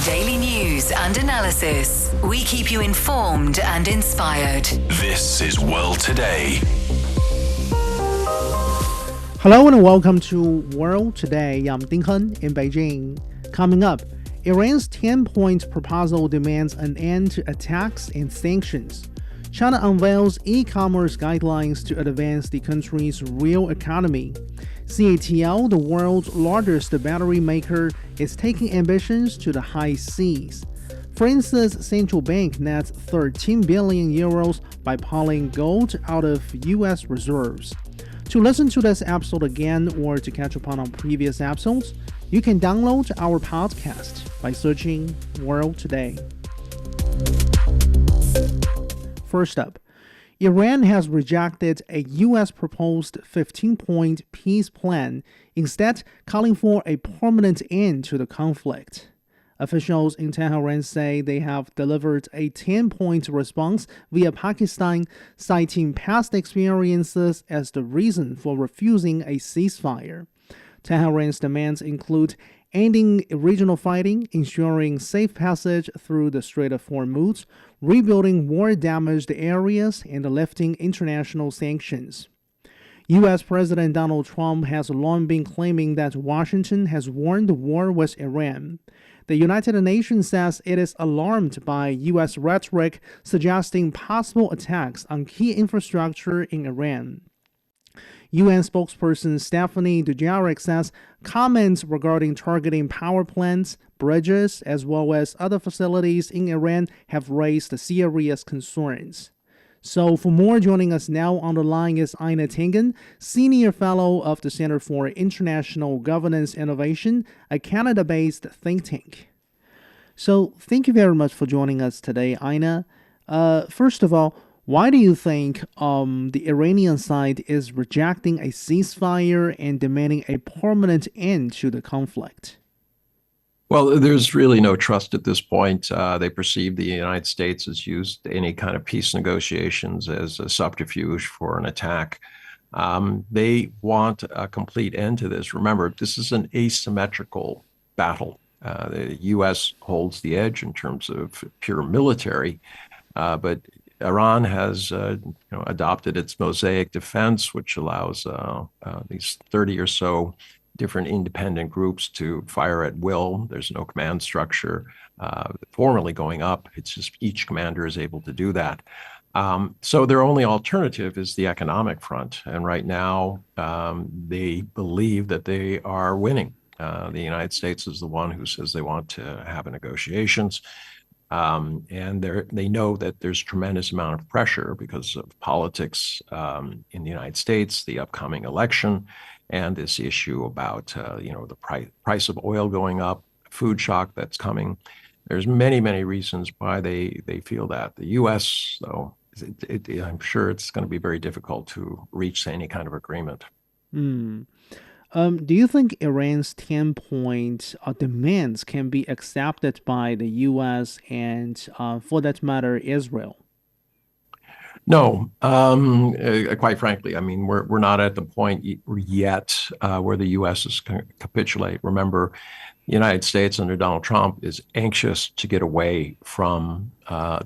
Daily news and analysis. We keep you informed and inspired. This is World Today. Hello and welcome to World Today. I'm Ding Hen in Beijing. Coming up, Iran's 10-point proposal demands an end to attacks and sanctions. China unveils e-commerce guidelines to advance the country's real economy. CATL, the world's largest battery maker, is taking ambitions to the high seas. France's central bank nets 13 billion euros by pulling gold out of U.S. reserves. To listen to this episode again or to catch up on our previous episodes, you can download our podcast by searching World Today. First up, Iran has rejected a U.S. proposed 15-point peace plan, instead calling for a permanent end to the conflict. Officials in Tehran say they have delivered a 10-point response via Pakistan, citing past experiences as the reason for refusing a ceasefire. Tehran's demands include ending regional fighting, ensuring safe passage through the Strait of Hormuz, rebuilding war-damaged areas, and lifting international sanctions. U.S. President Donald Trump has long been claiming that Washington has won the war with Iran. The United Nations says it is alarmed by U.S. rhetoric suggesting possible attacks on key infrastructure in Iran. UN spokesperson Stephanie Dujarric says comments regarding targeting power plants, bridges, as well as other facilities in Iran have raised serious concerns. So for more, joining us now on the line is Ina Tengen, Senior Fellow of the Center for International Governance Innovation, a Canada-based think tank. So thank you very much for joining us today, Ina. First of all, why do you think the Iranian side is rejecting a ceasefire and demanding a permanent end to the conflict? Well, there's really no trust at this point. They perceive the United States has used any kind of peace negotiations as a subterfuge for an attack. They want a complete end to this. Remember, this is an asymmetrical battle. The U.S. holds the edge in terms of pure military, but Iran has adopted its mosaic defense, which allows these 30 or so different independent groups to fire at will. There's no command structure formally going up. It's just each commander is able to do that. So their only alternative is the economic front. And right now, they believe that they are winning. The United States is the one who says they want to have negotiations. And they know that there's tremendous amount of pressure because of politics in the United States, the upcoming election, and this issue about the price of oil going up, food shock that's coming. There's many reasons why they feel that. The U.S., though, I'm sure it's going to be very difficult to reach any kind of agreement. Do you think Iran's 10-point demands can be accepted by the U.S. and, for that matter, Israel? No, quite frankly, I mean, we're not at the point yet where the U.S. is going to capitulate. Remember, the United States under Donald Trump is anxious to get away from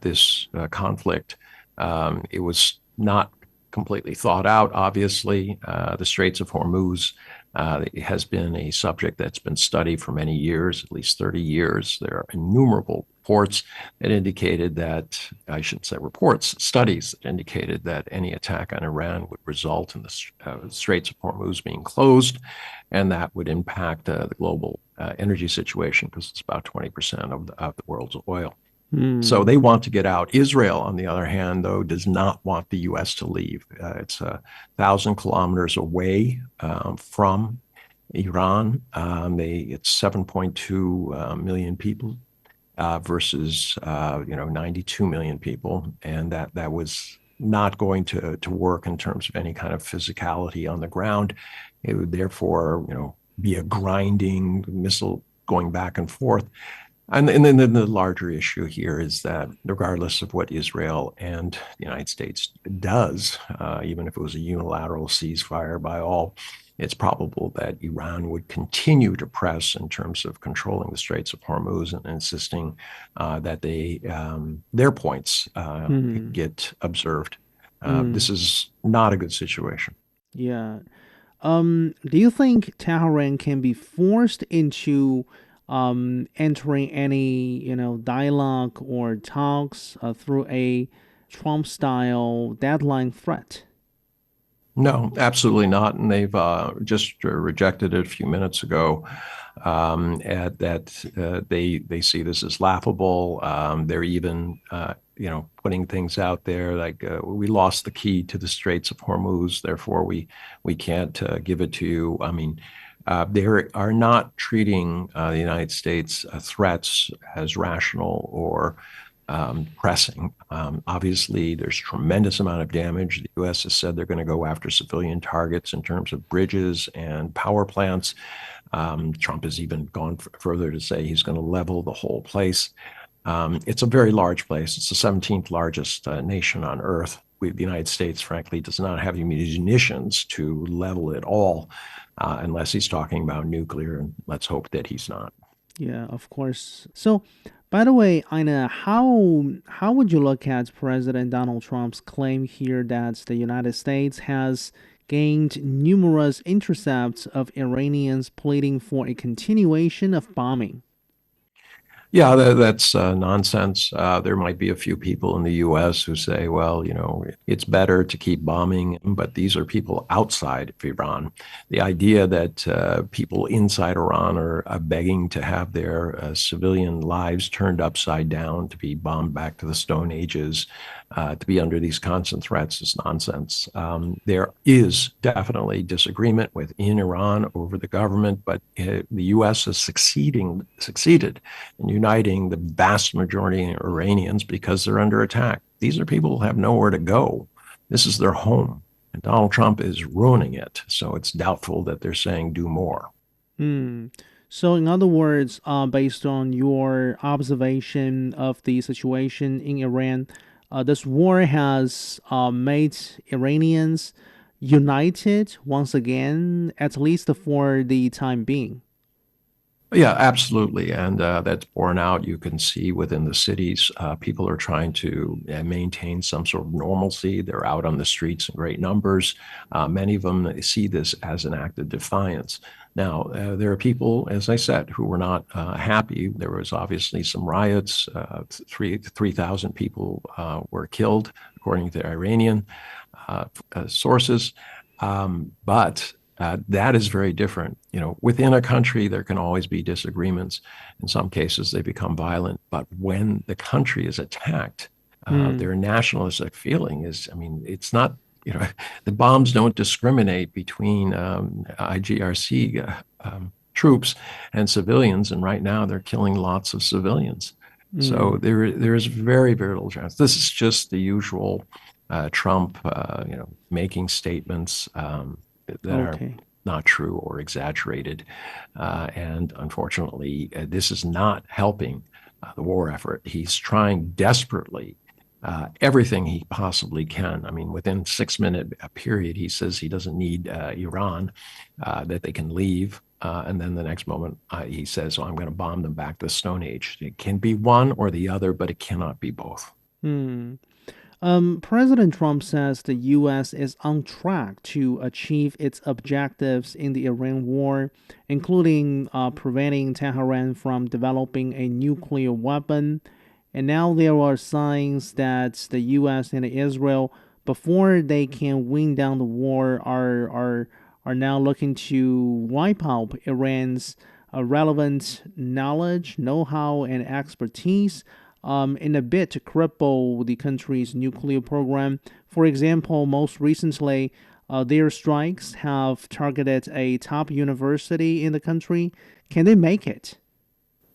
this conflict. It was not completely thought out, obviously. The Straits of Hormuz it has been a subject that's been studied for many years, at least 30 years. There are innumerable reports that indicated that, I shouldn't say reports, studies that indicated that any attack on Iran would result in the Straits of Hormuz being closed, and that would impact the global energy situation because it's about 20% of the world's oil. So they want to get out. Israel, on the other hand, though, does not want the U.S. to leave. It's 1,000 kilometers away from Iran. It's 7.2 million people versus 92 million people, and that was not going to work in terms of any kind of physicality on the ground. It would therefore, be a grinding missile going back and forth. And then the larger issue here is that regardless of what Israel and the United States does, even if it was a unilateral ceasefire by all, it's probable that Iran would continue to press in terms of controlling the Straits of Hormuz and insisting that their points Hmm. get observed. This Mm. is not a good situation. Yeah. Do you think Tehran can be forced into entering any, dialogue or talks through a Trump-style deadline threat? No, absolutely not. And they've just rejected it a few minutes ago. They see this as laughable. They're even putting things out there like we lost the key to the Straits of Hormuz, therefore we can't give it to you. I mean, they are not treating the United States threats as rational or pressing. Obviously, there's tremendous amount of damage. The U.S. has said they're going to go after civilian targets in terms of bridges and power plants. Trump has even gone further to say he's going to level the whole place. It's a very large place. It's the 17th largest nation on Earth. The United States, frankly, does not have munitions to level it all, unless he's talking about nuclear, and let's hope that he's not. Yeah, of course. So, by the way, Ina, how would you look at President Donald Trump's claim here that the United States has gained numerous intercepts of Iranians pleading for a continuation of bombing? Yeah, that's nonsense. There might be a few people in the U.S. who say, well, it's better to keep bombing, but these are people outside of Iran. The idea that people inside Iran are begging to have their civilian lives turned upside down, to be bombed back to the Stone Ages, to be under these constant threats is nonsense. There is definitely disagreement within Iran over the government, but the U.S. has succeeded in uniting the vast majority of Iranians because they're under attack. These are people who have nowhere to go. This is their home. And Donald Trump is ruining it. So it's doubtful that they're saying do more. Hmm. So, in other words, based on your observation of the situation in Iran, this war has made Iranians united once again, at least for the time being. Yeah, absolutely. And that's borne out. You can see within the cities, people are trying to maintain some sort of normalcy. They're out on the streets in great numbers. Many of them see this as an act of defiance. Now, there are people, as I said, who were not happy. There was obviously some riots. 3,000 people were killed, according to Iranian sources. But that is very different. Within a country, there can always be disagreements. In some cases, they become violent. But when the country is attacked, Hmm. their nationalistic feeling is, I mean, it's not, the bombs don't discriminate between IGRC troops and civilians. And right now, they're killing lots of civilians. So Hmm. there is very, very little chance. This is just the usual Trump, making statements that are Okay. not true or exaggerated. And unfortunately, this is not helping the war effort. He's trying desperately everything he possibly can. I mean, within 6 minute period, he says he doesn't need Iran, that they can leave. And then the next moment, he says, oh, I'm going to bomb them back to the Stone Age. It can be one or the other, but it cannot be both. Hmm. President Trump says the U.S. is on track to achieve its objectives in the Iran war, including preventing Tehran from developing a nuclear weapon. And now there are signs that the U.S. and Israel, before they can win down the war, are now looking to wipe out Iran's relevant knowledge, know-how, and expertise in a bid to cripple the country's nuclear program. For example, most recently, their strikes have targeted a top university in the country. Can they make it?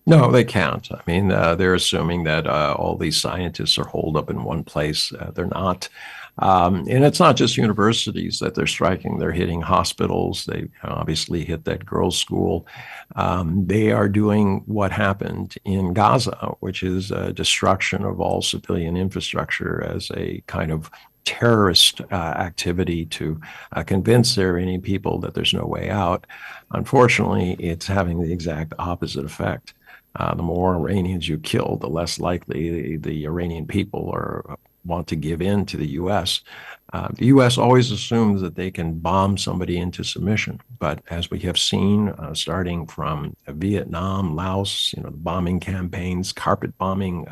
No, they can't. I mean, they're assuming that all these scientists are holed up in one place. They're not. And it's not just universities that they're striking. They're hitting hospitals. They obviously hit that girls' school. They are doing what happened in Gaza, which is destruction of all civilian infrastructure as a kind of terrorist activity to convince the Iranian people that there's no way out. Unfortunately, it's having the exact opposite effect. The more Iranians you kill, the less likely the Iranian people want to give in to the U.S. The U.S. always assumes that they can bomb somebody into submission, but as we have seen, starting from Vietnam, Laos, the bombing campaigns, carpet bombing,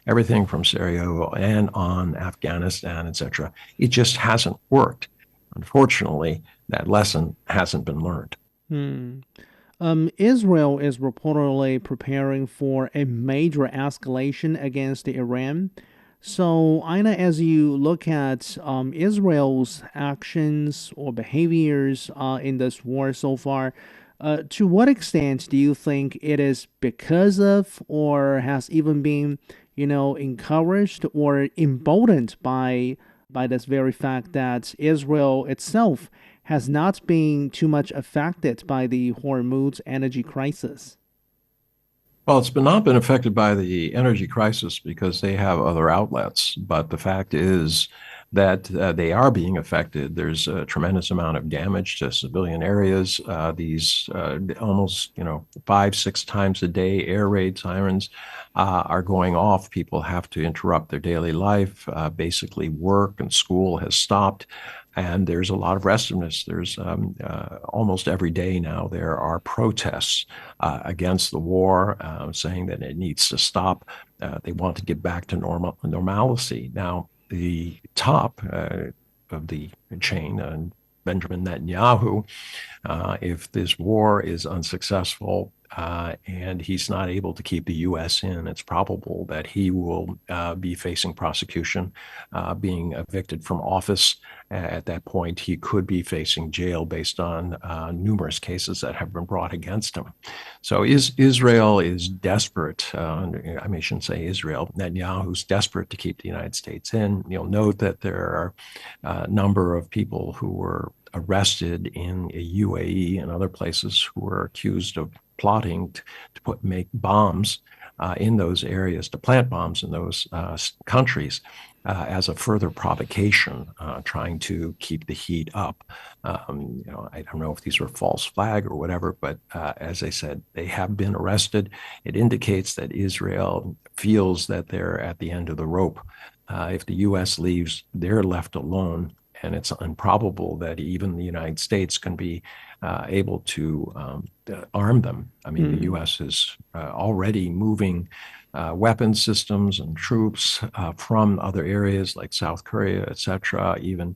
everything from Sarajevo and on Afghanistan, etc., it just hasn't worked. Unfortunately, that lesson hasn't been learned. Israel is reportedly preparing for a major escalation against Iran. So, Ina, as you look at Israel's actions or behaviors in this war so far, to what extent do you think it is because of or has even been, encouraged or emboldened by this very fact that Israel itself has not been too much affected by the Hormuz energy crisis? Well, it's not been affected by the energy crisis because they have other outlets. But the fact is that they are being affected. There's a tremendous amount of damage to civilian areas. These almost, 5, 6 times a day air raid sirens are going off. People have to interrupt their daily life. Basically, work and school has stopped. And there's a lot of restiveness. There's almost every day now there are protests against the war, saying that it needs to stop. They want to get back to normalcy. Now, the top of the chain, Benjamin Netanyahu, if this war is unsuccessful and he's not able to keep the U.S. in, it's probable that he will be facing prosecution, being evicted from office. At that point, he could be facing jail based on numerous cases that have been brought against him. So Israel is desperate. I shouldn't say Israel. Netanyahu's desperate to keep the United States in. You'll note that there are a number of people who were arrested in UAE and other places who were accused of plotting to make bombs in those areas, to plant bombs in those countries as a further provocation, trying to keep the heat up. I don't know if these were false flag or whatever, but as I said, they have been arrested. It indicates that Israel feels that they're at the end of the rope. If the U.S. leaves, they're left alone. And it's improbable that even the United States can be able to arm them. The U.S. is already moving weapons systems and troops from other areas like South Korea, et cetera, even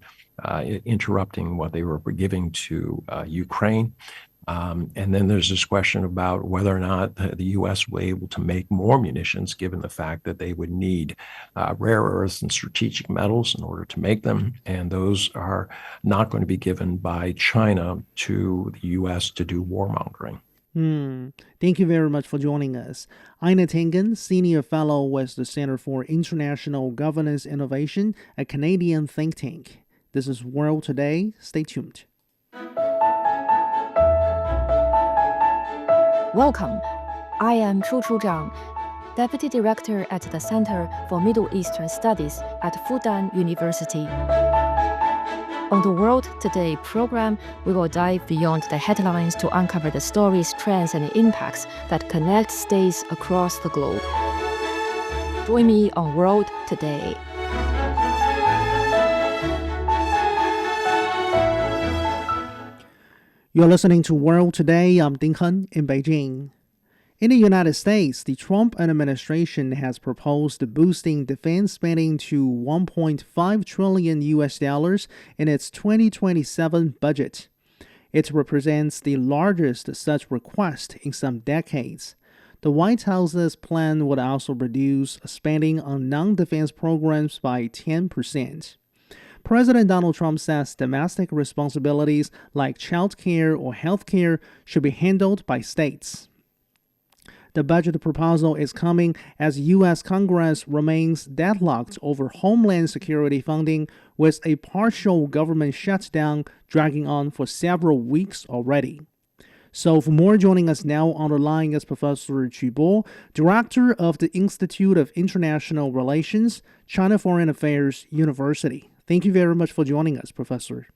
interrupting what they were giving to Ukraine. And then there's this question about whether or not the U.S. will be able to make more munitions, given the fact that they would need rare earths and strategic metals in order to make them. And those are not going to be given by China to the U.S. to do warmongering. Thank you very much for joining us. Ina Tengen, Senior Fellow with the Center for International Governance Innovation, a Canadian think tank. This is World Today. Stay tuned. Welcome. I am Chu Zhang, Deputy Director at the Center for Middle Eastern Studies at Fudan University. On the World Today program, we will dive beyond the headlines to uncover the stories, trends, and impacts that connect states across the globe. Join me on World Today. You're listening to World Today. I'm Ding Hen in Beijing. In the United States, the Trump administration has proposed boosting defense spending to $1.5 trillion in its 2027 budget. It represents the largest such request in some decades. The White House's plan would also reduce spending on non-defense programs by 10%. President Donald Trump says domestic responsibilities like child care or health care should be handled by states. The budget proposal is coming as U.S. Congress remains deadlocked over Homeland Security funding, with a partial government shutdown dragging on for several weeks already. So for more, joining us now on the line is Professor Qu Bo, Director of the Institute of International Relations, China Foreign Affairs University. Thank you very much for joining us, Professor.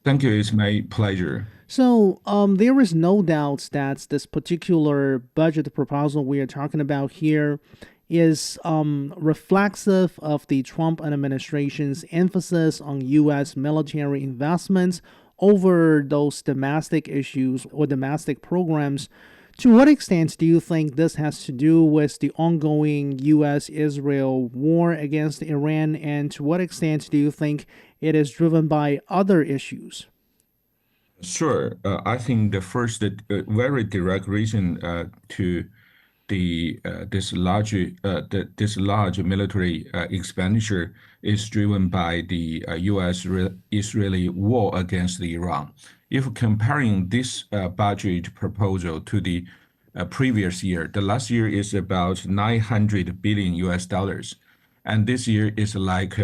Thank you. It's my pleasure. So, there is no doubt that this particular budget proposal we are talking about here is reflexive of the Trump administration's emphasis on U.S. military investments over those domestic issues or domestic programs. To what extent do you think this has to do with the ongoing U.S.-Israel war against Iran, and to what extent do you think it is driven by other issues? Sure. I think the first very direct reason to this large military expenditure is driven by the U.S.-Israeli war against Iran. If comparing this budget proposal to the previous year, the last year is about 900 billion US dollars, and this year is like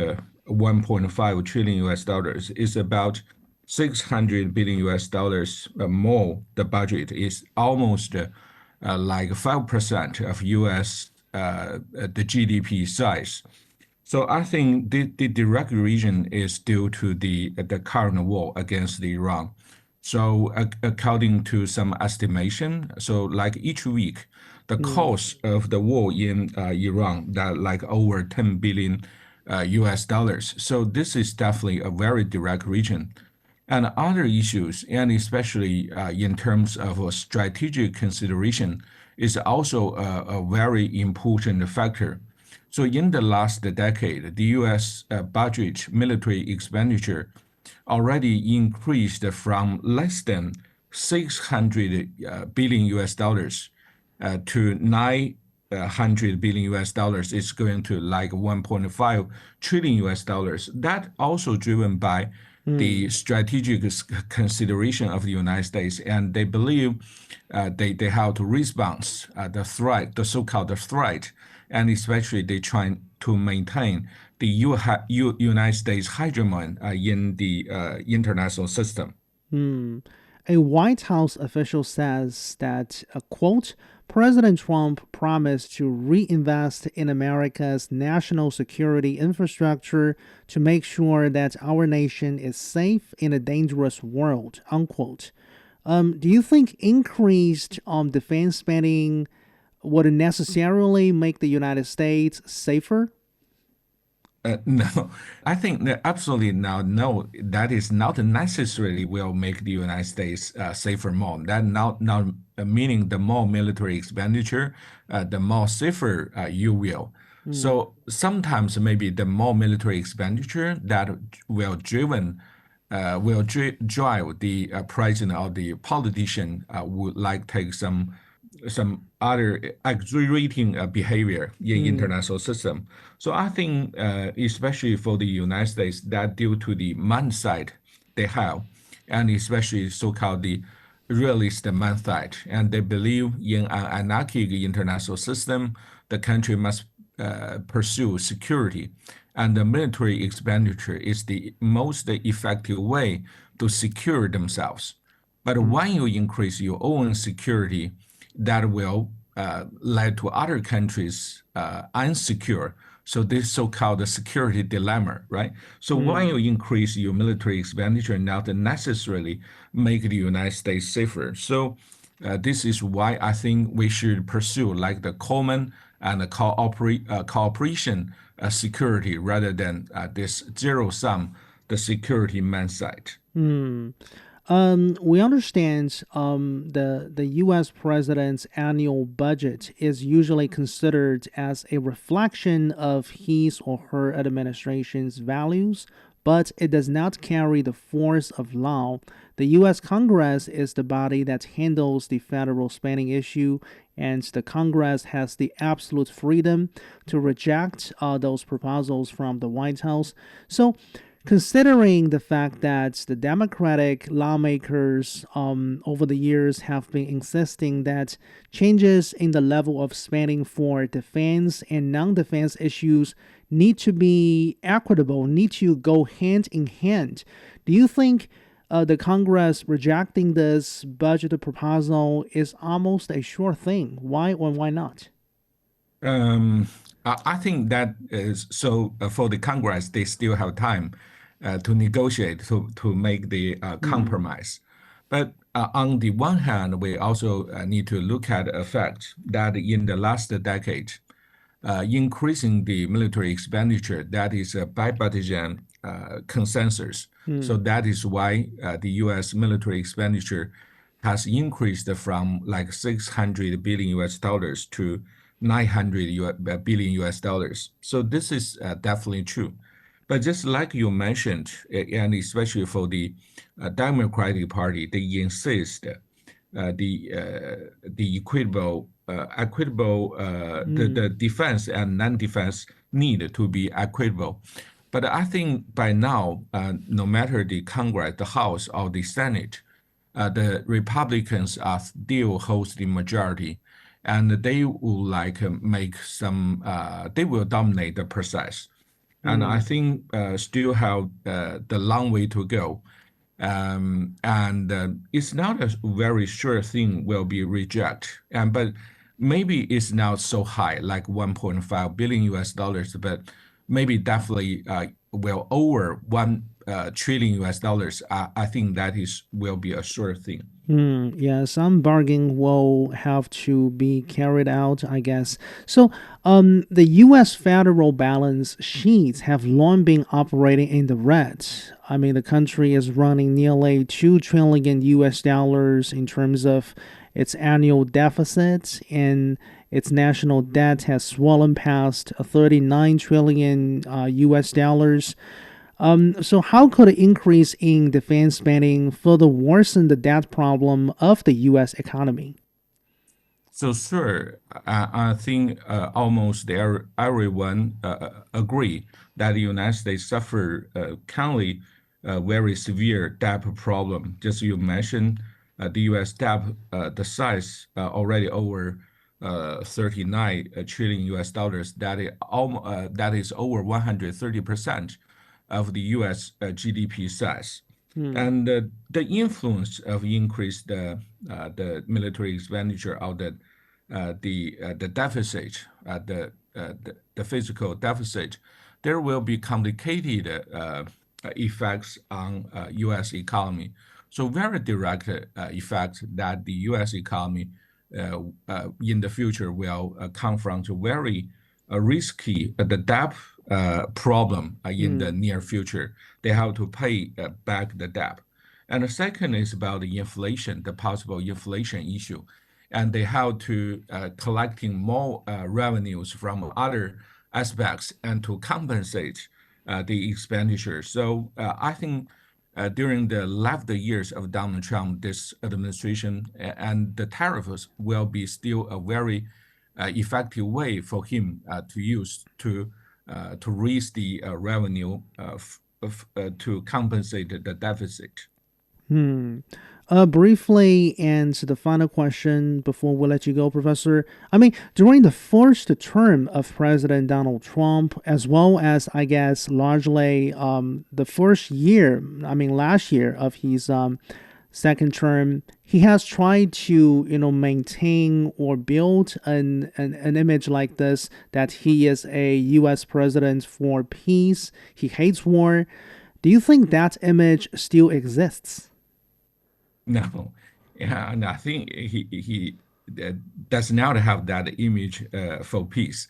1.5 trillion US dollars. It's about 600 billion US dollars more. The budget is almost like 5% of US the GDP size. So I think the direct reason is due to the current war against Iran. So according to some estimation, so like each week, the cost of the war in Iran that like over 10 billion US dollars. So this is definitely a very direct reason. And other issues, and especially in terms of a strategic consideration, is also a very important factor. So in the last decade, the U.S. Budget military expenditure already increased from less than 600 billion US dollars to 900 billion US dollars. It's going to like 1.5 trillion US dollars. That also driven by the strategic consideration of the United States, and they believe they have to respond the threat, the so-called threat, and especially they try to maintain the United States hegemony in the international system. A White House official says that, quote, President Trump promised to reinvest in America's national security infrastructure to make sure that our nation is safe in a dangerous world, unquote. Do you think increased defense spending would necessarily make the United States safer? No, I think that absolutely no, that is not necessarily will make the United States safer more. That not meaning the more military expenditure, the more safer you will. So sometimes maybe the more military expenditure that will drive the president or the politician would like take some other exaggerating behavior in international system. So I think, especially for the United States, that due to the mindset they have, and especially so-called the realist mindset, and they believe in an anarchic international system, the country must pursue security, and the military expenditure is the most effective way to secure themselves. But when you increase your own security, that will lead to other countries unsecure. So this so-called security dilemma, right? So when you increase your military expenditure, not necessarily make the United States safer. So this is why I think we should pursue like the common and the cooperation security rather than this zero-sum, the security mindset. We understand the U.S. president's annual budget is usually considered as a reflection of his or her administration's values, but it does not carry the force of law. The U.S. Congress is the body that handles the federal spending issue, and the Congress has the absolute freedom to reject those proposals from the White House. So, considering the fact that the Democratic lawmakers over the years have been insisting that changes in the level of spending for defense and non-defense issues need to be equitable, need to go hand in hand, do you think the Congress rejecting this budget proposal is almost a sure thing? Why or why not? I think that is so for the Congress, they still have time. to negotiate to make the compromise. But on the one hand, we also need to look at the fact that in the last decade, increasing the military expenditure, that is a bipartisan consensus. So that is why the U.S. military expenditure has increased from like 600 billion US dollars to 900 billion US dollars. So this is definitely true. But just like you mentioned, and especially for the Democratic Party, they insist the equitable, the defense and non-defense need to be equitable. But I think by now, no matter the Congress, the House, or the Senate, the Republicans are still hold the majority, and they will make some. They will dominate the process, and I think still have the long way to go. And it's not a very sure thing will be rejected, but maybe it's not so high, like 1.5 billion US dollars, but maybe definitely will over 1 trillion US dollars. I think that will be a sure thing. Yeah, some bargaining will have to be carried out, I guess. So, the U.S. federal balance sheets have long been operating in the red. I mean, the country is running nearly 2 trillion US dollars in terms of its annual deficit, and its national debt has swollen past 39 trillion US dollars. So how could an increase in defense spending further worsen the debt problem of the U.S. economy? So, sir, I think almost everyone agree that the United States suffer currently a very severe debt problem. Just you mentioned, the U.S. debt, the size already over 39 trillion US dollars. That is over 130% of the U.S. GDP size. And the influence of increased the military expenditure of the deficit, the physical deficit, there will be complicated effects on U.S. economy. So very direct effect that the U.S. economy in the future will confront very risky the debt problem in the near future. They have to pay back the debt. And the second is about the inflation, the possible inflation issue. And they have to collecting more revenues from other aspects and to compensate the expenditure. So I think during the last years of Donald Trump, this administration and the tariffs will be still a very effective way for him to use to raise the revenue to compensate the deficit. Briefly, and the final question before we let you go, Professor. I mean, during the first term of President Donald Trump, as well as, I guess, largely the first year, last year of his second term, he has tried to, maintain or build an image like this, that he is a U.S. president for peace. He hates war. Do you think that image still exists? No, yeah, and I think he does not have that image for peace,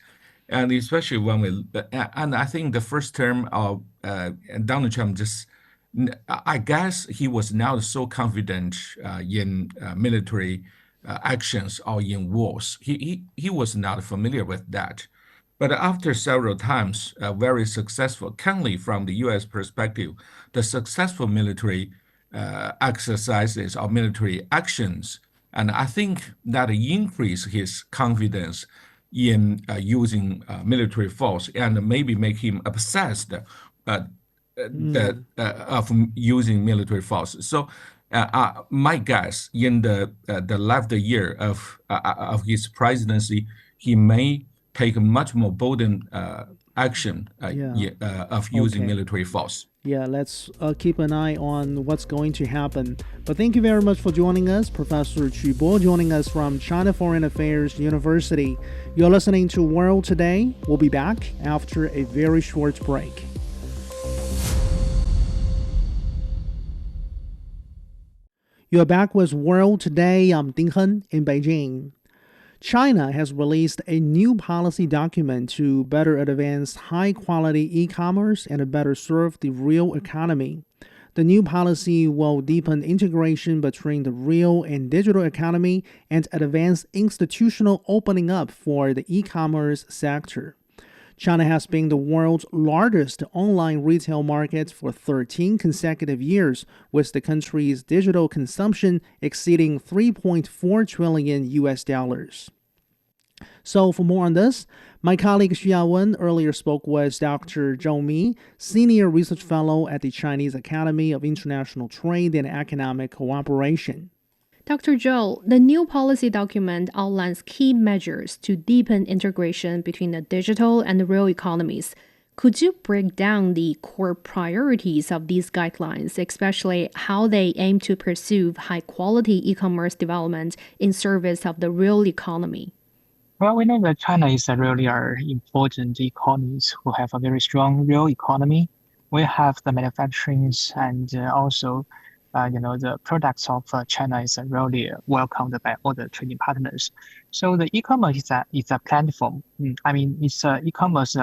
and especially when and I think the first term of Donald Trump I guess he was not so confident in military actions or in wars. He was not familiar with that. But after several times, very successful, currently from the U.S. perspective, the successful military exercises or military actions, and I think that increase his confidence in using military force and maybe make him obsessed of using military force. So my guess, in the last year of his presidency, he may take a much more bold action of using military force. Yeah, let's keep an eye on what's going to happen. But thank you very much for joining us, Professor Qu Bo, joining us from China Foreign Affairs University. You're listening to World Today. We'll be back after a very short break. You are back with World Today. I'm Ding Hen in Beijing. China has released a new policy document to better advance high-quality e-commerce and better serve the real economy. The new policy will deepen integration between the real and digital economy and advance institutional opening up for the e-commerce sector. China has been the world's largest online retail market for 13 consecutive years, with the country's digital consumption exceeding 3.4 trillion US dollars. So for more on this, my colleague Xu Yawen earlier spoke with Dr. Zhou Mi, Senior Research Fellow at the Chinese Academy of International Trade and Economic Cooperation. Dr. Zhou, the new policy document outlines key measures to deepen integration between the digital and the real economies. Could you break down the core priorities of these guidelines, especially how they aim to pursue high-quality e-commerce development in service of the real economy? Well, we know that China is a really important economy who have a very strong real economy. We have the manufacturing and also the products of China is really welcomed by all the trading partners. So the e-commerce is a platform. It's e-commerce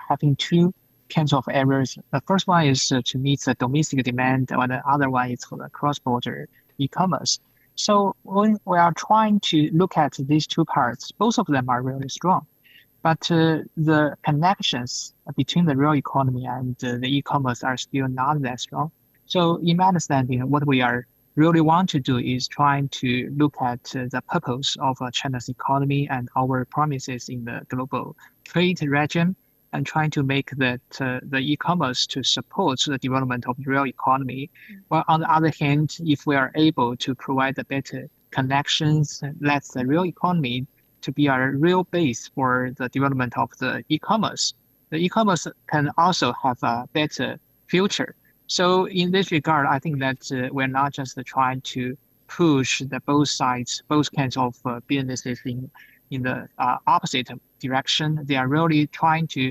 having two kinds of areas. The first one is to meet the domestic demand, or the other one is for the cross-border e-commerce. So when we are trying to look at these two parts, both of them are really strong. But the connections between the real economy and the e-commerce are still not that strong. So in my understanding, what we are really want to do is trying to look at the purpose of China's economy and our promises in the global trade regime, and trying to make that the e-commerce to support the development of the real economy. While on the other hand, if we are able to provide the better connections, let the real economy to be a real base for the development of the e-commerce can also have a better future. So in this regard, I think that we're not just trying to push the both sides, both kinds of businesses in the opposite direction. They are really trying to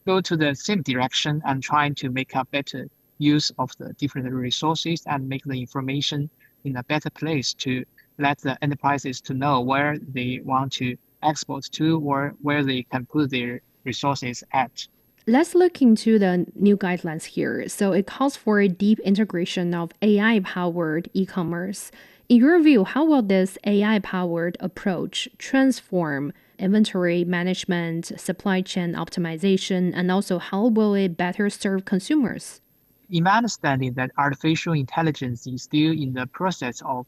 go to the same direction and trying to make a better use of the different resources and make the information in a better place to let the enterprises to know where they want to export to or where they can put their resources at. Let's look into the new guidelines here. So it calls for a deep integration of AI-powered e-commerce. In your view, how will this AI-powered approach transform inventory management, supply chain optimization, and also how will it better serve consumers? In my understanding, that artificial intelligence is still in the process of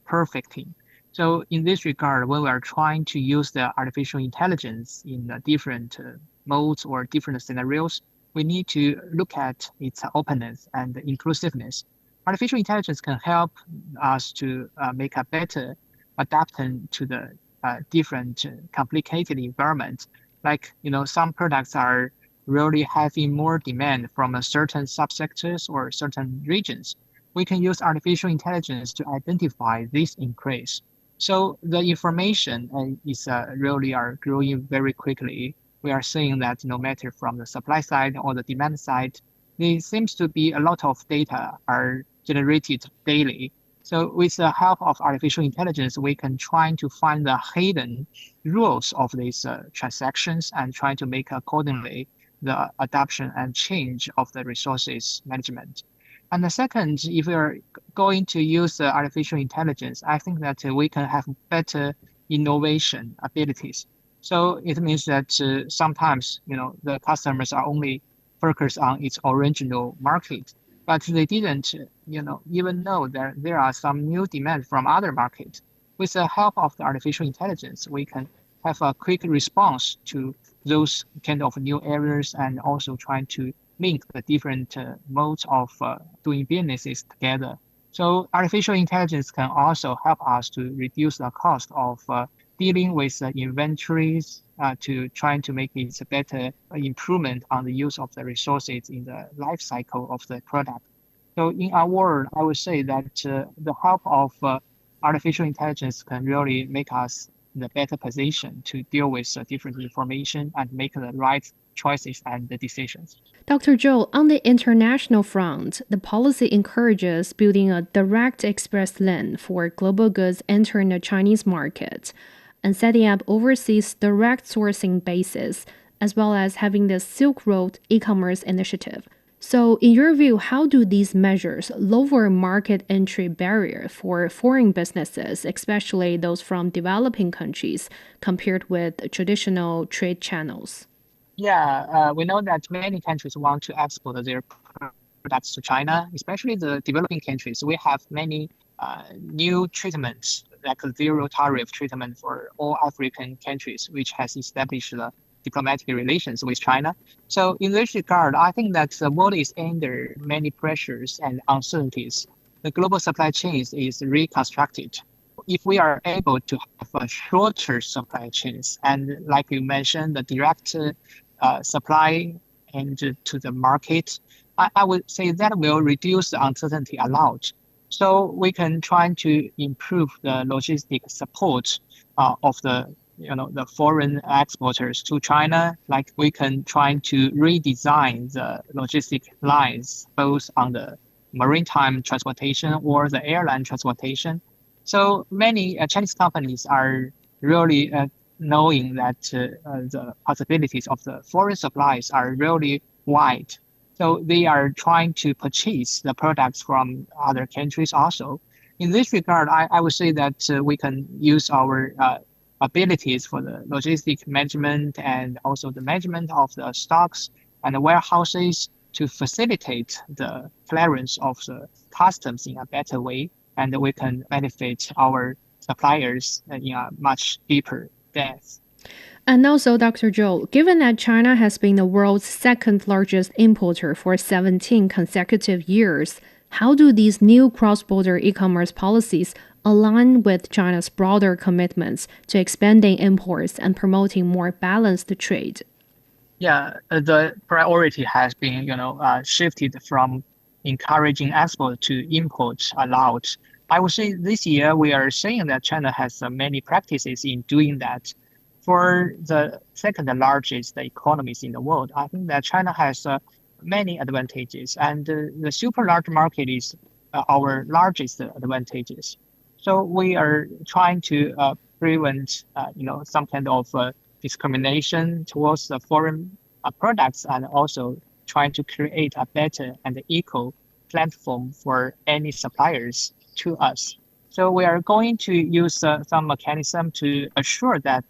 perfecting. So in this regard, when we are trying to use the artificial intelligence in different modes or different scenarios, we need to look at its openness and inclusiveness. Artificial intelligence can help us to make a better adaptation to the different complicated environment. Like, some products are really having more demand from certain subsectors or certain regions. We can use artificial intelligence to identify this increase. So the information is really growing very quickly. We are seeing that no matter from the supply side or the demand side, there seems to be a lot of data are generated daily. So with the help of artificial intelligence, we can try to find the hidden rules of these transactions and try to make accordingly the adoption and change of the resources management. And the second, if we are going to use artificial intelligence, I think that we can have better innovation abilities. So it means that sometimes, the customers are only focused on its original market, but they didn't, even know that there are some new demand from other markets. With the help of the artificial intelligence, we can have a quick response to those kind of new areas and also trying to link the different modes of doing businesses together. So artificial intelligence can also help us to reduce the cost of dealing with inventories to trying to make it a better improvement on the use of the resources in the life cycle of the product. So in our world, I would say that the help of artificial intelligence can really make us the better position to deal with different information and make the right choices and the decisions. Dr. Zhou, on the international front, the policy encourages building a direct express lane for global goods entering the Chinese market and setting up overseas direct sourcing bases, as well as having the Silk Road e-commerce initiative. So, in your view, how do these measures lower market entry barrier for foreign businesses, especially those from developing countries, compared with traditional trade channels? Yeah, we know that many countries want to export their products to China, especially the developing countries. We have many new treatments, like a zero tariff treatment for all African countries, which has established diplomatic relations with China. So in this regard, I think that the world is under many pressures and uncertainties. The global supply chains is reconstructed. If we are able to have a shorter supply chains, and like you mentioned, the direct supply and to the market, I would say that will reduce the uncertainty a lot. So we can try to improve the logistic support of the foreign exporters to China. Like we can try to redesign the logistic lines, both on the maritime transportation or the airline transportation. So many Chinese companies are really knowing that the possibilities of the foreign supplies are really wide. So they are trying to purchase the products from other countries also. In this regard, I would say that we can use our abilities for the logistic management and also the management of the stocks and the warehouses to facilitate the clearance of the customs in a better way, and we can benefit our suppliers in a much deeper depth. And also, Dr. Zhou, given that China has been the world's second largest importer for 17 consecutive years, how do these new cross-border e-commerce policies align with China's broader commitments to expanding imports and promoting more balanced trade? Yeah, the priority has been, shifted from encouraging export to import a lot. I would say this year we are seeing that China has many practices in doing that. For the second largest economies in the world, I think that China has many advantages, and the super large market is our largest advantages. So we are trying to prevent, some kind of discrimination towards the foreign products, and also trying to create a better and equal platform for any suppliers to us. So we are going to use some mechanism to assure that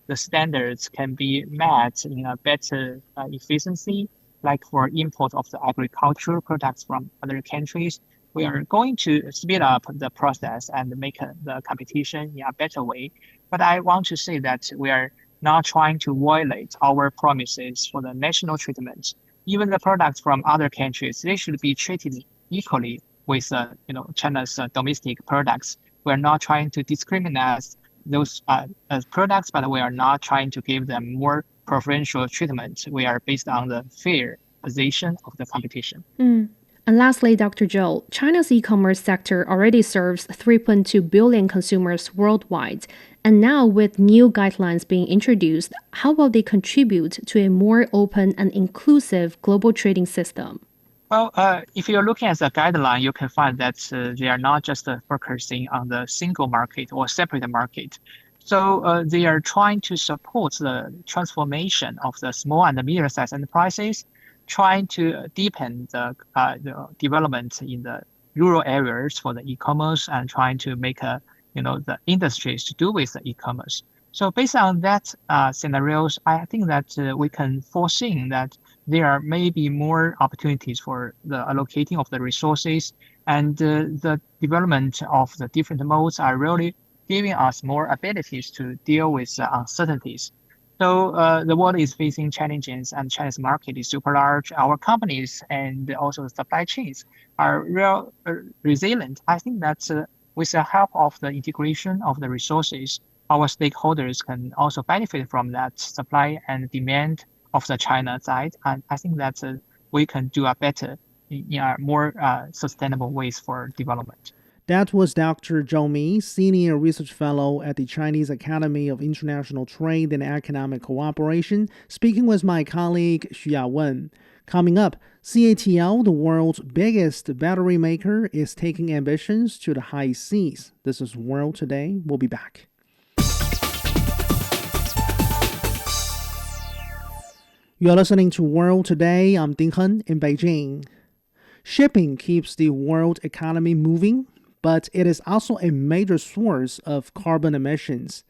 the standards can be met in a better efficiency, like for import of the agricultural products from other countries. We are going to speed up the process and make the competition in a better way. But I want to say that we are not trying to violate our promises for the national treatment. Even the products from other countries, they should be treated equally with China's domestic products. We are not trying to discriminate those products, but we are not trying to give them more preferential treatment. We are based on the fair position of the competition. And lastly, Dr. Zhou, China's e-commerce sector already serves 3.2 billion consumers worldwide. And now with new guidelines being introduced, how will they contribute to a more open and inclusive global trading system? Well, if you're looking at the guideline, you can find that they are not just focusing on the single market or separate market. So they are trying to support the transformation of the small and medium-sized enterprises, trying to deepen the development in the rural areas for the e-commerce, and trying to make the industries to do with the e-commerce. So based on that scenarios, I think that we can foresee that there may be more opportunities for the allocating of the resources, and the development of the different modes are really giving us more abilities to deal with uncertainties. So the world is facing challenges, and China's market is super large. Our companies and also the supply chains are real resilient. I think that with the help of the integration of the resources, our stakeholders can also benefit from that supply and demand of the China side. And I think that we can do a better, more sustainable ways for development. That was Dr. Zhou Mi, Senior Research Fellow at the Chinese Academy of International Trade and Economic Cooperation, speaking with my colleague Xu Yawen. Coming up, CATL, the world's biggest battery maker, is taking ambitions to the high seas. This is World Today. We'll be back. You're listening to World Today. I'm Ding Hen in Beijing. Shipping keeps the world economy moving, but it is also a major source of carbon emissions.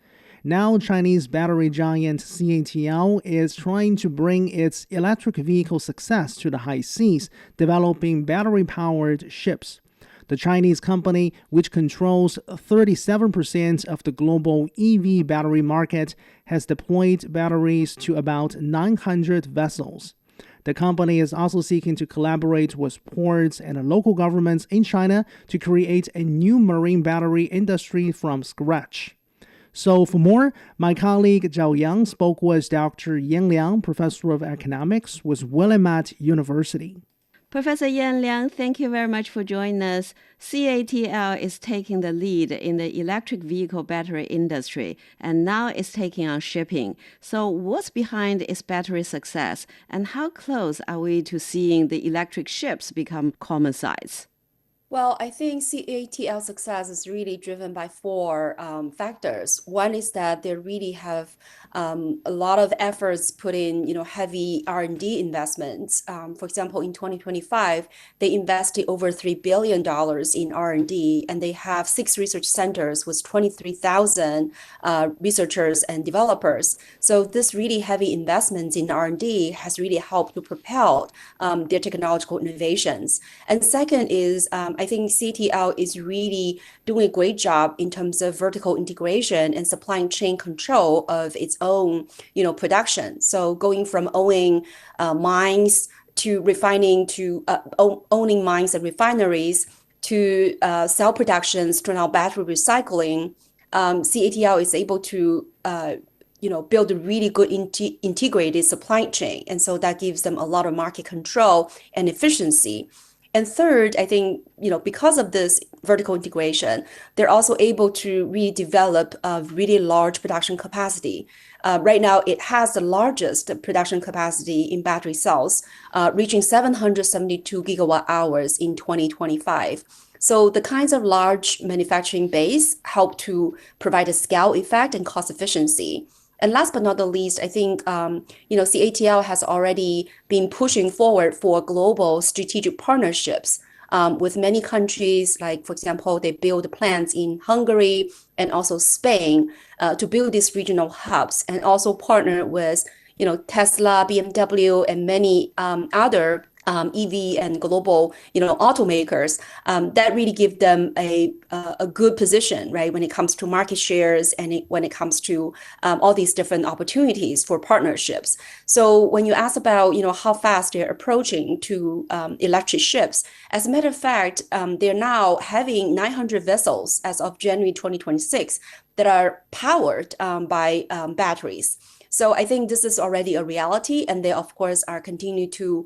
Now, Chinese battery giant CATL is trying to bring its electric vehicle success to the high seas, developing battery-powered ships. The Chinese company, which controls 37% of the global EV battery market, has deployed batteries to about 900 vessels. The company is also seeking to collaborate with ports and local governments in China to create a new marine battery industry from scratch. So for more, my colleague Zhao Yang spoke with Dr. Yan Liang, Professor of Economics with Willamette University. Professor Yan Liang, thank you very much for joining us. CATL is taking the lead in the electric vehicle battery industry, and now it's taking on shipping. So what's behind its battery success, and how close are we to seeing the electric ships become common size? Well, I think CATL success is really driven by four factors. One is that they really have a lot of efforts put in, heavy R&D investments. For example, in 2025, they invested over $3 billion in R&D, and they have 6 research centers with 23,000 researchers and developers. So this really heavy investments in R&D has really helped to propel their technological innovations. And second is, I think CATL is really doing a great job in terms of vertical integration and supply chain control of its own, production. So going from owning mines to refining to owning mines and refineries to cell productions to now battery recycling, CATL is able to build a really good integrated supply chain. And so that gives them a lot of market control and efficiency. And third, I think, because of this vertical integration, they're also able to really develop a really large production capacity. Right now, it has the largest production capacity in battery cells, reaching 772 gigawatt hours in 2025. So the kinds of large manufacturing base help to provide a scale effect and cost efficiency. And last but not the least, I think, CATL has already been pushing forward for global strategic partnerships with many countries. Like, for example, they build plants in Hungary and also Spain to build these regional hubs, and also partner with, Tesla, BMW, and many other EV and global, automakers that really give them a good position, right, when it comes to market shares and when it comes to all these different opportunities for partnerships. So when you ask about, how fast they're approaching to electric ships, as a matter of fact, they're now having 900 vessels as of January 2026 that are powered by batteries. So I think this is already a reality, and they, of course, are continuing to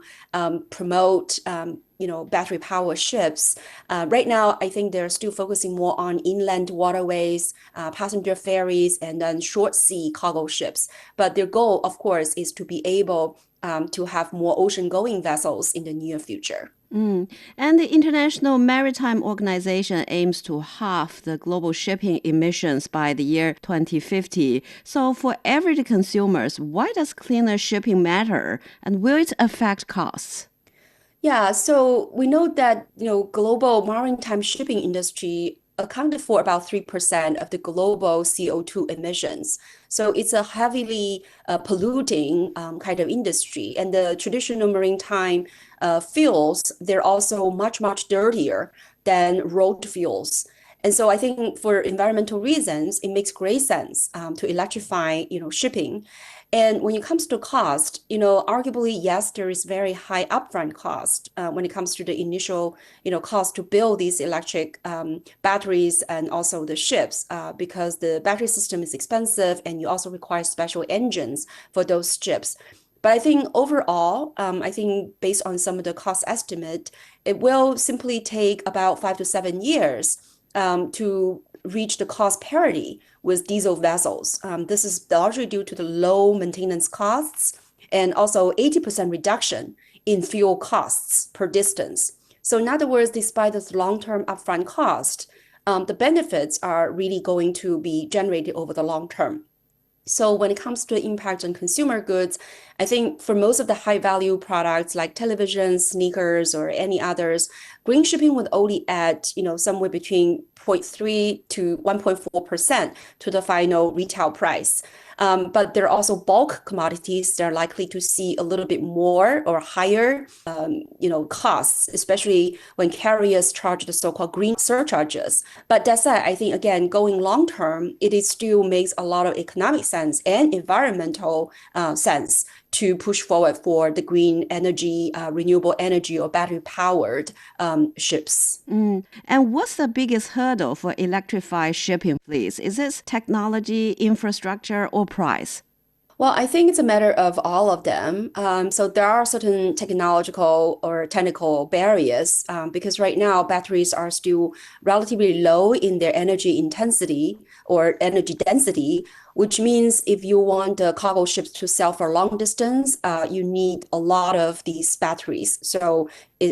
promote, battery power ships. Right now, I think they're still focusing more on inland waterways, passenger ferries, and then short sea cargo ships. But their goal, of course, is to be able to have more ocean-going vessels in the near future. And the International Maritime Organization aims to halve the global shipping emissions by the year 2050. So for everyday consumers, why does cleaner shipping matter, and will it affect costs? Yeah, so we know that, global maritime shipping industry accounted for about 3% of the global CO2 emissions. So it's a heavily polluting kind of industry. And the traditional maritime fuels, they're also much, much dirtier than road fuels. And so I think for environmental reasons, it makes great sense to electrify, shipping. And when it comes to cost, arguably, yes, there is very high upfront cost when it comes to the initial, cost to build these electric batteries and also the ships, because the battery system is expensive and you also require special engines for those ships. But I think overall, based on some of the cost estimate, it will simply take about 5 to 7 years to reach the cost parity with diesel vessels. This is largely due to the low maintenance costs and also 80% reduction in fuel costs per distance. So in other words, despite this long-term upfront cost, the benefits are really going to be generated over the long term. So when it comes to the impact on consumer goods, I think for most of the high value products like televisions, sneakers, or any others, green shipping would only add, somewhere between 0.3 to 1.4% to the final retail price. But there are also bulk commodities that are likely to see a little bit more or higher, costs, especially when carriers charge the so-called green surcharges. But that said, I think, again, going long term, it still makes a lot of economic sense and environmental sense to push forward for the green energy, renewable energy, or battery-powered ships. And what's the biggest hurdle for electrified shipping fleets? Is it technology, infrastructure, or price? Well, I think it's a matter of all of them. So there are certain technological or technical barriers because right now batteries are still relatively low in their energy intensity or energy density, which means if you want the cargo ships to sail for long distance, you need a lot of these batteries. So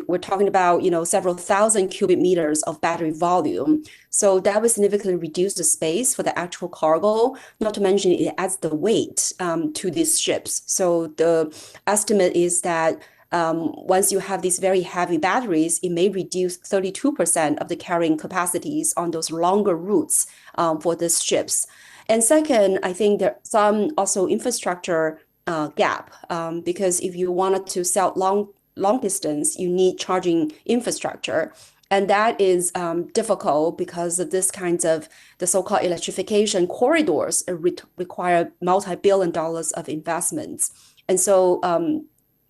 we're talking about, several thousand cubic meters of battery volume. So that would significantly reduce the space for the actual cargo, not to mention it adds the weight to these ships. So the estimate is that once you have these very heavy batteries, it may reduce 32% of the carrying capacities on those longer routes for these ships. And second, I think there's some also infrastructure gap because if you wanted to sail long distance, you need charging infrastructure. And that is difficult because of this kinds of the so-called electrification corridors require multi-billion dollars of investments. And so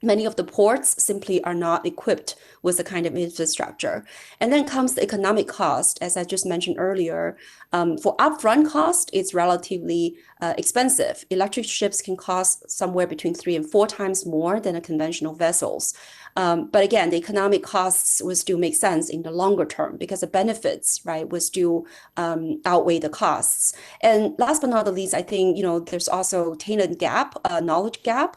many of the ports simply are not equipped with the kind of infrastructure. And then comes the economic cost, as I just mentioned earlier. For upfront cost, it's relatively expensive. Electric ships can cost somewhere between 3 and 4 times more than a conventional vessels. But again, the economic costs will still make sense in the longer term because the benefits, right, will still outweigh the costs. And last but not the least, I think, there's also talent gap, knowledge gap.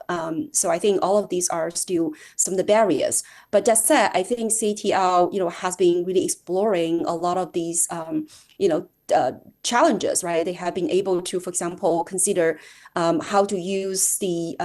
So I think all of these are still some of the barriers. But that said, I think CATL, has been really exploring a lot of these, challenges, right? They have been able to, for example, consider how to use the,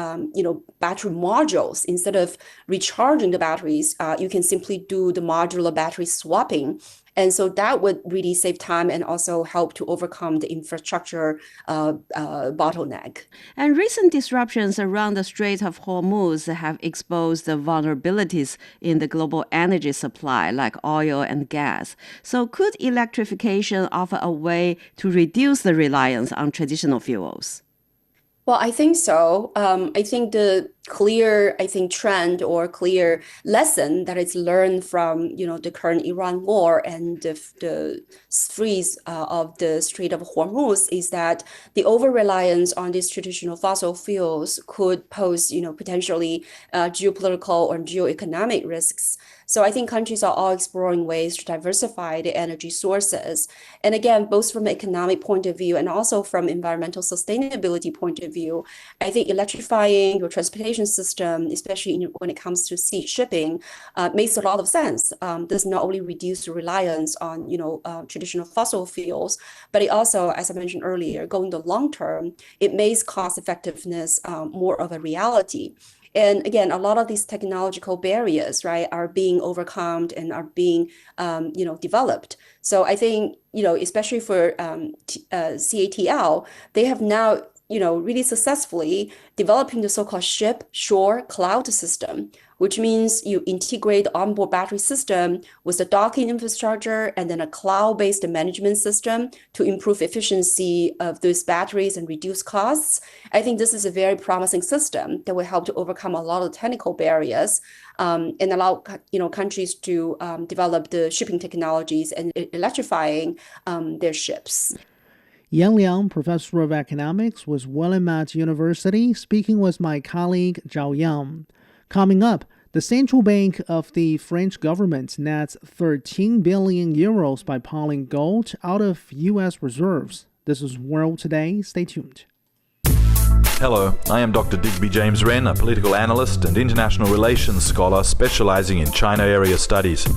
battery modules. Instead of recharging the batteries, you can simply do the modular battery swapping. And so that would really save time and also help to overcome the infrastructure bottleneck. And recent disruptions around the Strait of Hormuz have exposed the vulnerabilities in the global energy supply, like oil and gas. So could electrification offer a way to reduce the reliance on traditional fuels? Well, I think so. I think the clear, trend or clear lesson that is learned from, the current Iran war and the freeze of the Strait of Hormuz is that the over-reliance on these traditional fossil fuels could pose, potentially geopolitical or geoeconomic risks. So I think countries are all exploring ways to diversify the energy sources. And again, both from an economic point of view and also from environmental sustainability point of view, I think electrifying your transportation system, especially when it comes to sea shipping, makes a lot of sense. This not only reduce the reliance on, traditional fossil fuels, but it also, as I mentioned earlier, going the long term, it makes cost effectiveness more of a reality. And again, a lot of these technological barriers, right, are being overcome and are being, developed. So I think, especially for CATL, they have now, really successfully developing the so-called ship-shore cloud system, which means you integrate the onboard battery system with the docking infrastructure and then a cloud-based management system to improve efficiency of those batteries and reduce costs. I think this is a very promising system that will help to overcome a lot of technical barriers and allow countries to develop the shipping technologies and electrifying their ships. Yan Liang, professor of economics with Willamette University, speaking with my colleague Zhao Yang. Coming up, The central bank of the French government nets 13 billion euros by pulling gold out of U.S. reserves. This is World Today. Stay tuned. Hello, I am Dr. Digby James Wren, a political analyst and international relations scholar specializing in China area studies.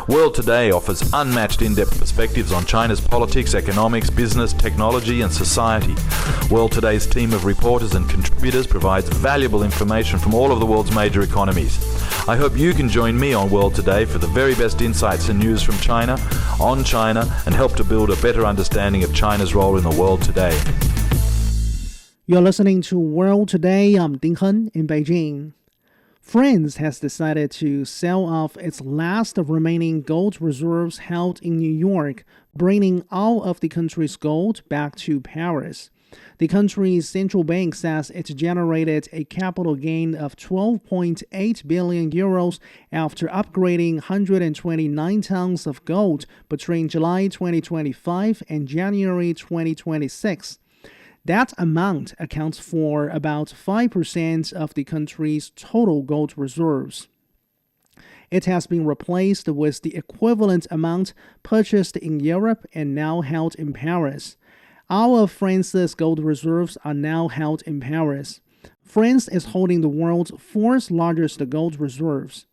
World Today offers unmatched in-depth perspectives on China's politics, economics, business, technology and society. World Today's team of reporters and contributors provides valuable information from all of the world's major economies. I hope you can join me on World Today for the very best insights and news from China, on China, and help to build a better understanding of China's role in the world today. You're listening to World Today. I'm Ding Hen in Beijing. France has decided to sell off its last remaining gold reserves held in New York, bringing all of the country's gold back to Paris. The country's central bank says it generated a capital gain of 12.8 billion euros after upgrading 129 tons of gold between July 2025 and January 2026. That amount accounts for about 5% of the country's total gold reserves. It has been replaced with the equivalent amount purchased in Europe and now held in Paris. All of France's gold reserves are now held in Paris. France is holding the world's fourth largest gold reserves.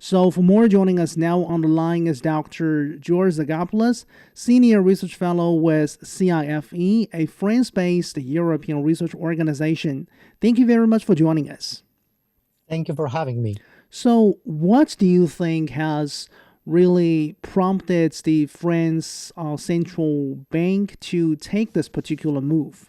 So for more, joining us now on the line is Dr. George Zagopoulos, Senior Research Fellow with CIFE, a France-based European research organization. Thank you very much for joining us. Thank you for having me. So what do you think has really prompted the France central bank to take this particular move?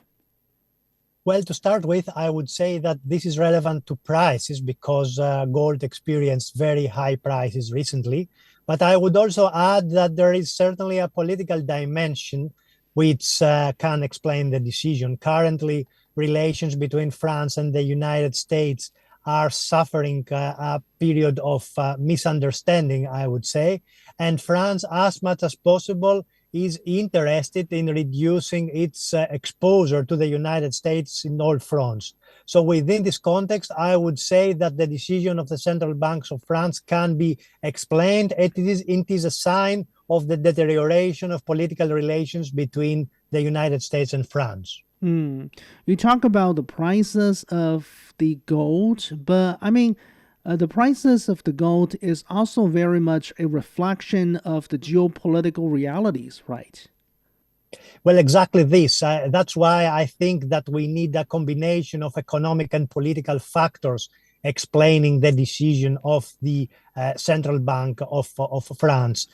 Well, to start with, I would say that this is relevant to prices because gold experienced very high prices recently. But I would also add that there is certainly a political dimension which can explain the decision. Currently, relations between France and the United States are suffering a period of misunderstanding, I would say. And France, as much as possible, is interested in reducing its exposure to the United States in all fronts. So within this context, I would say that the decision of the central banks of France can be explained. It is a sign of the deterioration of political relations between the United States and France. You talk about the prices of the gold, but the prices of the gold is also very much a reflection of the geopolitical realities, right? Well, exactly this. That's why I think that we need a combination of economic and political factors explaining the decision of the Central Bank of France.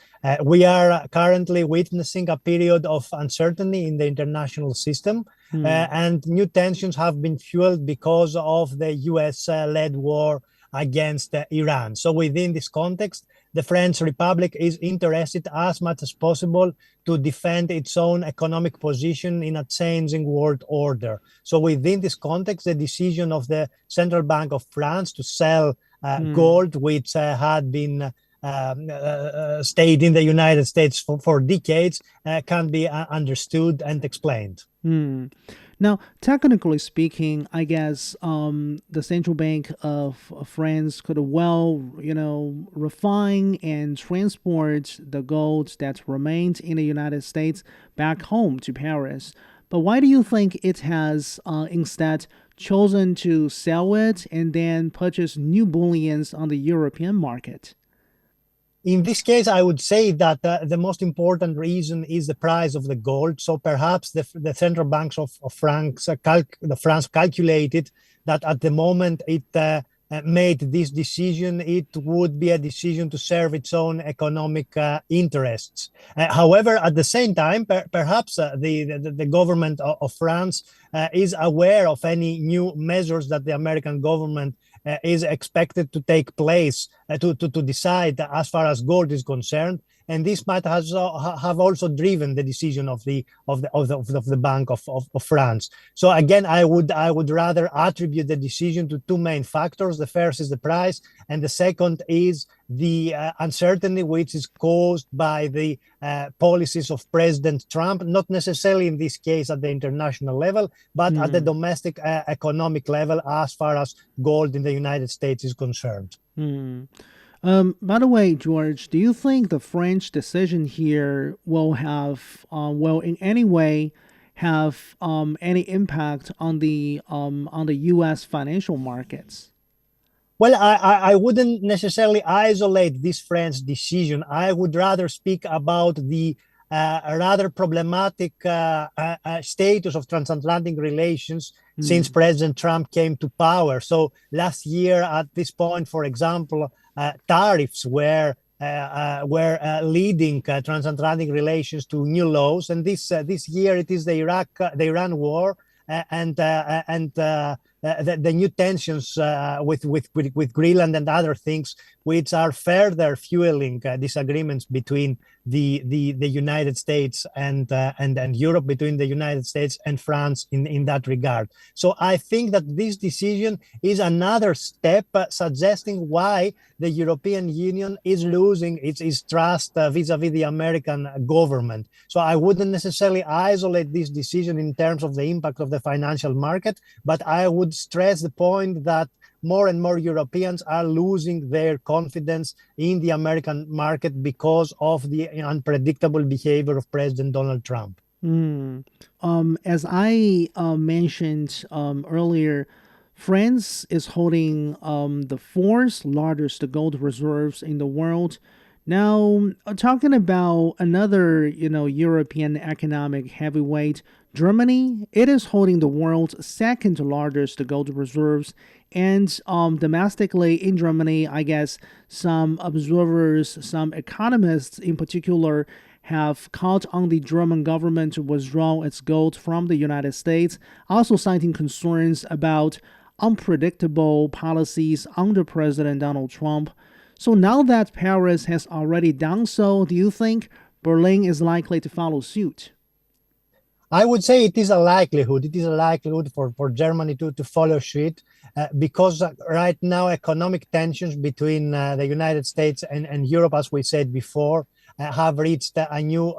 We are currently witnessing a period of uncertainty in the international system, and new tensions have been fueled because of the US-led war against Iran. So within this context, the French Republic is interested as much as possible to defend its own economic position in a changing world order. So within this context, the decision of the Central Bank of France to sell gold, which had been stayed in the United States for decades, can be understood and explained. Now, technically speaking, I guess the Central Bank of France could refine and transport the gold that remained in the United States back home to Paris. But why do you think it has instead chosen to sell it and then purchase new bullions on the European market? In this case, I would say that the most important reason is the price of the gold. So perhaps the central banks of France calculated that at the moment it made this decision, it would be a decision to serve its own economic interests. However, at the same time, perhaps the government of France is aware of any new measures that the American government is expected to take place to decide as far as gold is concerned, and this might have also driven the decision of the Bank of France. So again, I would rather attribute the decision to two main factors. The first is the price, and the second is the uncertainty which is caused by the policies of President Trump, not necessarily in this case at the international level, but at the domestic economic level as far as gold in the United States is concerned. By the way, George, do you think the French decision here will will in any way have any impact on the U.S. financial markets? Well, I wouldn't necessarily isolate this French decision. I would rather speak about the rather problematic status of transatlantic relations since President Trump came to power. So last year at this point, for example, tariffs were leading transatlantic relations to new lows, and this year it is the Iran war and the new tensions with Greenland and other things, which are further fueling disagreements between the United States and Europe, between the United States and France in that regard. So I think that this decision is another step suggesting why the European Union is losing its trust vis-a-vis the American government. So I wouldn't necessarily isolate this decision in terms of the impact of the financial market, but I would stress the point that more and more Europeans are losing their confidence in the American market because of the unpredictable behavior of President Donald Trump. As I mentioned earlier, France is holding the fourth largest gold reserves in the world. Now, talking about another, European economic heavyweight, Germany, it is holding the world's second largest gold reserves. And domestically in Germany, I guess some observers, some economists in particular, have called on the German government to withdraw its gold from the United States, also citing concerns about unpredictable policies under President Donald Trump. So now that Paris has already done so, do you think Berlin is likely to follow suit? I would say it is a likelihood. It is a likelihood for Germany to follow suit because right now economic tensions between the United States and Europe, as we said before, have reached a new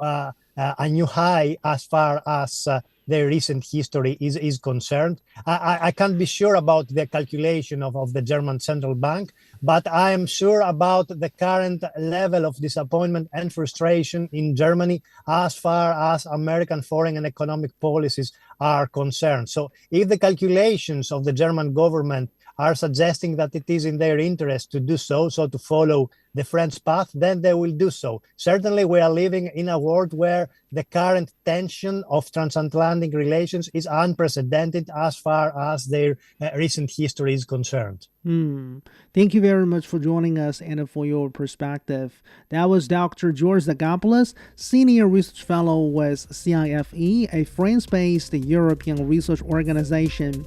high as far as their recent history is concerned. I can't be sure about the calculation of the German central bank, but I am sure about the current level of disappointment and frustration in Germany as far as American foreign and economic policies are concerned. So if the calculations of the German government are suggesting that it is in their interest to do so to follow the French path, then they will do so. Certainly, we are living in a world where the current tension of transatlantic relations is unprecedented as far as their recent history is concerned. Thank you very much for joining us and for your perspective. That was Dr. George Zagopoulos, Senior Research Fellow with CIFE, a France-based European research organization.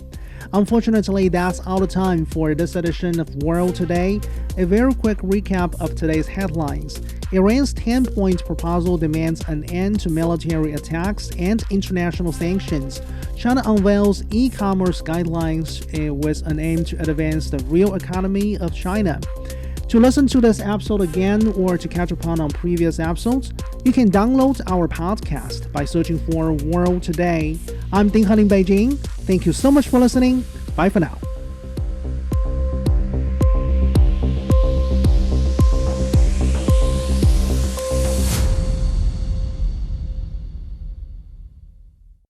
Unfortunately, that's all the time for this edition of World Today. A very quick recap of today's headlines. Iran's 10-point proposal demands an end to military attacks and international sanctions. China unveils e-commerce guidelines with an aim to advance the real economy of China. To listen to this episode again or to catch up on previous episodes, you can download our podcast by searching for World Today. I'm Ding Han in Beijing. Thank you so much for listening. Bye for now.